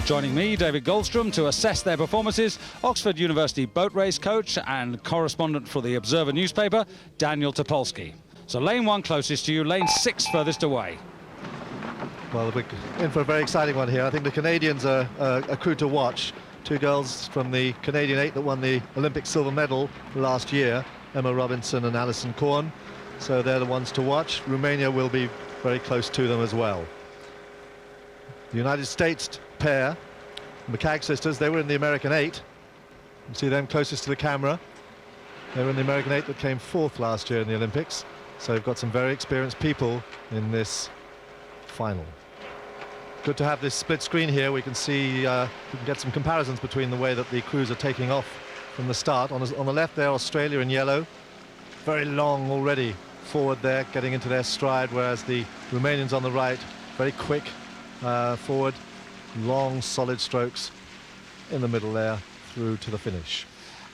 Joining me, David Goldstrom, to assess their performances, Oxford University boat race coach and correspondent for the Observer newspaper, Daniel Topolsky. So lane 1 closest to you, lane 6 furthest away. Well, we're in for a very exciting one here. I think the Canadians are a crew to watch. Two girls from the Canadian 8 that won the Olympic silver medal last year, Emma Robinson and Alison Korn. So they're the ones to watch. Romania will be very close to them as well. The United States pair, the McCagg sisters, they were in the American 8. You can see them closest to the camera. They were in the American 8 that came 4th last year in the Olympics. So we've got some very experienced people in this final. Good to have this split screen here. We can see, we can get some comparisons between the way that the crews are taking off from the start. On the left there, Australia in yellow. Very long already forward there, getting into their stride, whereas the Romanians on the right, very quick forward. Long, solid strokes in the middle there through to the finish.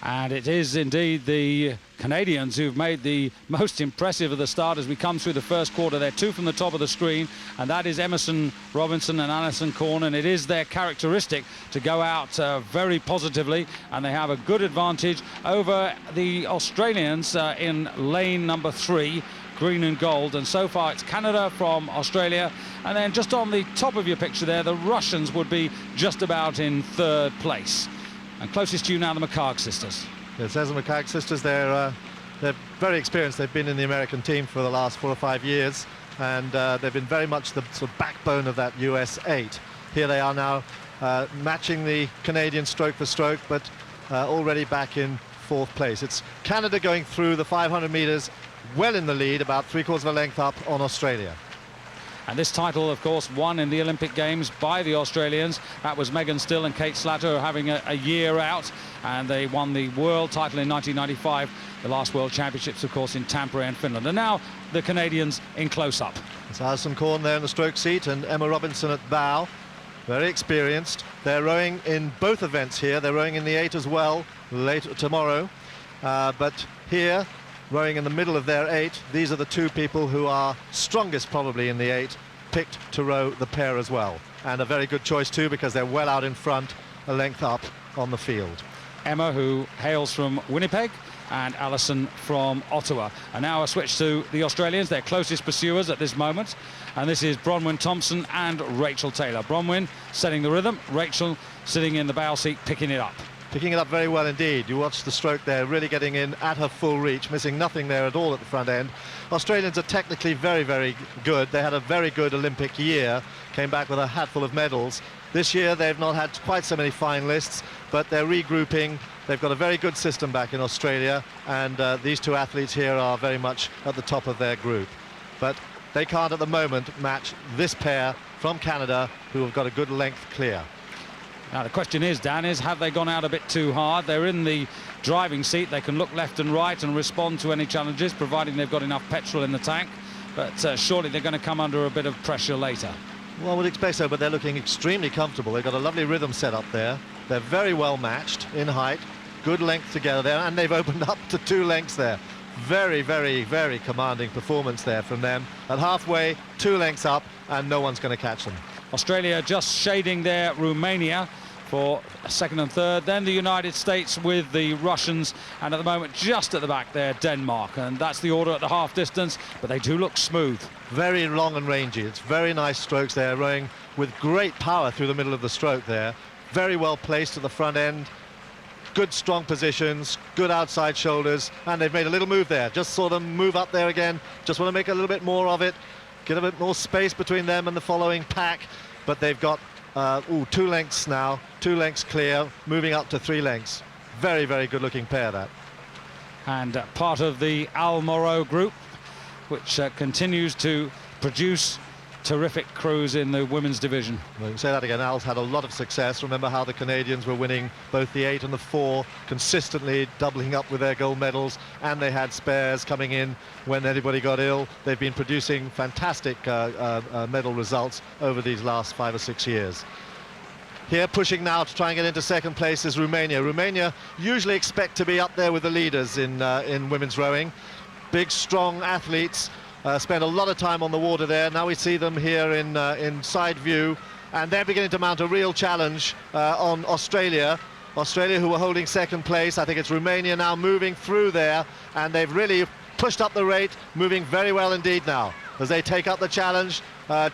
And it is indeed the Canadians who've made the most impressive of the start as we come through the first quarter. They're 2 from the top of the screen, and that is Emerson Robinson and Alison Korn, and it is their characteristic to go out very positively, and they have a good advantage over the Australians in lane number 3. Green and gold, and so far it's Canada from Australia, and then just on the top of your picture there, the Russians would be just about in 3rd place. And closest to you now, the McCagg sisters. It says the McCagg sisters, they're very experienced. They've been in the American team for the last 4 or 5 years, and they've been very much the sort of backbone of that US 8. Here they are now matching the Canadian stroke for stroke, but already back in 4th place. It's Canada going through the 500 meters well in the lead, about 3/4 of a length up on Australia. And this title, of course, won in the Olympic Games by the Australians. That was Megan Still and Kate Slater having a year out, and they won the world title in 1995, the last World Championships, of course, in Tampere and Finland. And now the Canadians in close-up. It's Alison Korn there in the stroke seat, and Emma Robinson at bow. Very experienced. They're rowing in both events here. They're rowing in the 8 as well later tomorrow, but here, rowing in the middle of their 8, these are the 2 people who are strongest probably in the 8, picked to row the pair as well. And a very good choice too, because they're well out in front, a length up on the field. Emma, who hails from Winnipeg, and Alison from Ottawa. And now a switch to the Australians, their closest pursuers at this moment. And this is Bronwyn Thompson and Rachel Taylor. Bronwyn setting the rhythm, Rachel sitting in the bow seat, picking it up. Picking it up very well indeed. You watch the stroke there, really getting in at her full reach, missing nothing there at all at the front end. Australians are technically very, very good. They had a very good Olympic year, came back with a hatful of medals. This year they've not had quite so many finalists, but they're regrouping. They've got a very good system back in Australia, and these 2 athletes here are very much at the top of their group. But they can't at the moment match this pair from Canada, who have got a good length clear. Now the question is, Dan, have they gone out a bit too hard? They're in the driving seat. They can look left and right and respond to any challenges, providing they've got enough petrol in the tank. But surely they're going to come under a bit of pressure later. Well, I would expect so, but they're looking extremely comfortable. They've got a lovely rhythm set up there. They're very well matched in height, good length together there, and they've opened up to 2 lengths there. Very, very, very commanding performance there from them. At halfway, 2 lengths up, and no one's going to catch them. Australia just shading there Romania for 2nd and 3rd, then the United States with the Russians, and at the moment just at the back there Denmark, and that's the order at the half distance, but they do look smooth. Very long and rangy. It's very nice strokes there, rowing with great power through the middle of the stroke there. Very well placed at the front end, good strong positions, good outside shoulders, and they've made a little move there. Just saw them move up there again, just want to make a little bit more of it, get a bit more space between them and the following pack, but they've got 2 lengths now, 2 lengths clear, moving up to 3 lengths. Very, very good looking pair, that. And part of the Al Morrow group, which continues to produce terrific crews in the women's division. Well, you can say that again. Al's had a lot of success. Remember how the Canadians were winning both the 8 and the 4, consistently doubling up with their gold medals, and they had spares coming in when anybody got ill. They've been producing fantastic medal results over these last 5 or 6 years. Here pushing now to try and get into 2nd place is Romania. Romania usually expect to be up there with the leaders in women's rowing. Big, strong athletes. Spent a lot of time on the water there. Now we see them here in side view, and they're beginning to mount a real challenge on Australia. Australia, who were holding second place. I think it's Romania now moving through there, and they've really pushed up the rate, moving very well indeed now as they take up the challenge,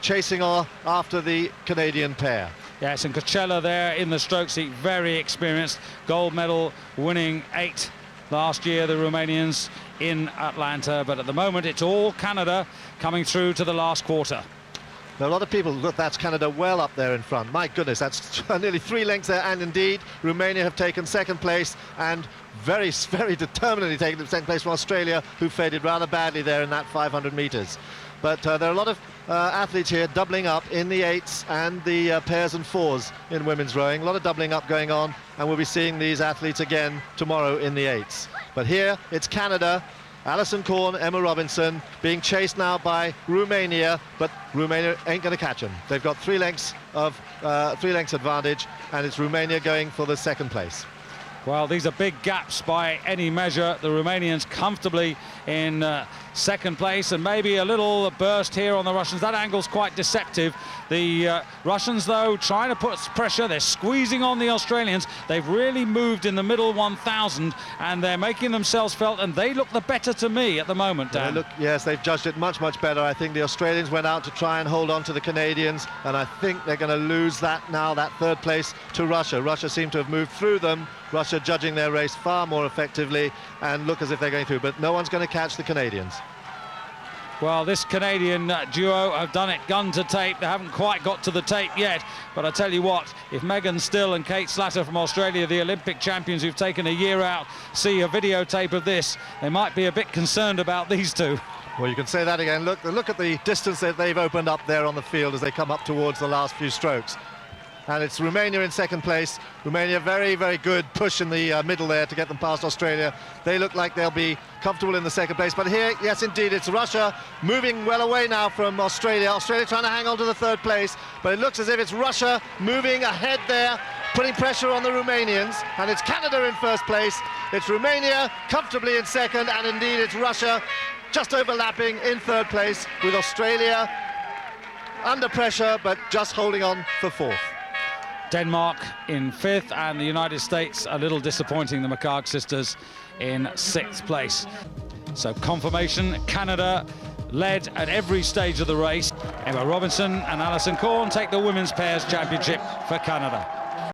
chasing after the Canadian pair. Yes, and Coachella there in the strokes heat, very experienced, gold medal winning 8 last year, the Romanians in Atlanta, but at the moment it's all Canada coming through to the last quarter. Now, a lot of people, look, that's Canada well up there in front. My goodness, that's nearly 3 lengths there, and indeed Romania have taken second place, and very, very determinedly taken second place from Australia, who faded rather badly there in that 500 metres. But there are a lot of athletes here doubling up in the 8s and the pairs and 4s in women's rowing. A lot of doubling up going on, and we'll be seeing these athletes again tomorrow in the 8s. But here it's Canada, Alison Korn, Emma Robinson, being chased now by Romania, but Romania ain't going to catch them. They've got 3 lengths advantage, and it's Romania going for the second place. Well, these are big gaps by any measure. The Romanians comfortably in second place, and maybe a little burst here on the Russians. That angle's quite deceptive. The Russians, though, trying to put pressure. They're squeezing on the Australians. They've really moved in the middle 1,000, and they're making themselves felt, and they look the better to me at the moment, Dan. Yes, they've judged it much, much better. I think the Australians went out to try and hold on to the Canadians, and I think they're going to lose that now, that third place, to Russia. Russia seem to have moved through them. Russia judging their race far more effectively and look as if they're going through, but no one's going to catch the Canadians. Well, this Canadian duo have done it gun to tape. They haven't quite got to the tape yet, but I tell you what, if Megan Still and Kate Slatter from Australia, the Olympic champions who've taken a year out, see a videotape of this, they might be a bit concerned about these two. Well, you can say that again. Look at the distance that they've opened up there on the field as they come up towards the last few strokes. And it's Romania in second place. Romania, very, very good push in the middle there to get them past Australia. They look like they'll be comfortable in the second place. But here, yes, indeed, it's Russia moving well away now from Australia. Australia trying to hang on to the third place. But it looks as if it's Russia moving ahead there, putting pressure on the Romanians. And it's Canada in first place. It's Romania comfortably in second. And indeed, it's Russia just overlapping in third place with Australia under pressure, but just holding on for fourth. Denmark in 5th, and the United States a little disappointing, the McHarg sisters in 6th place. So confirmation, Canada led at every stage of the race. Emma Robinson and Alison Korn take the Women's Pairs Championship for Canada.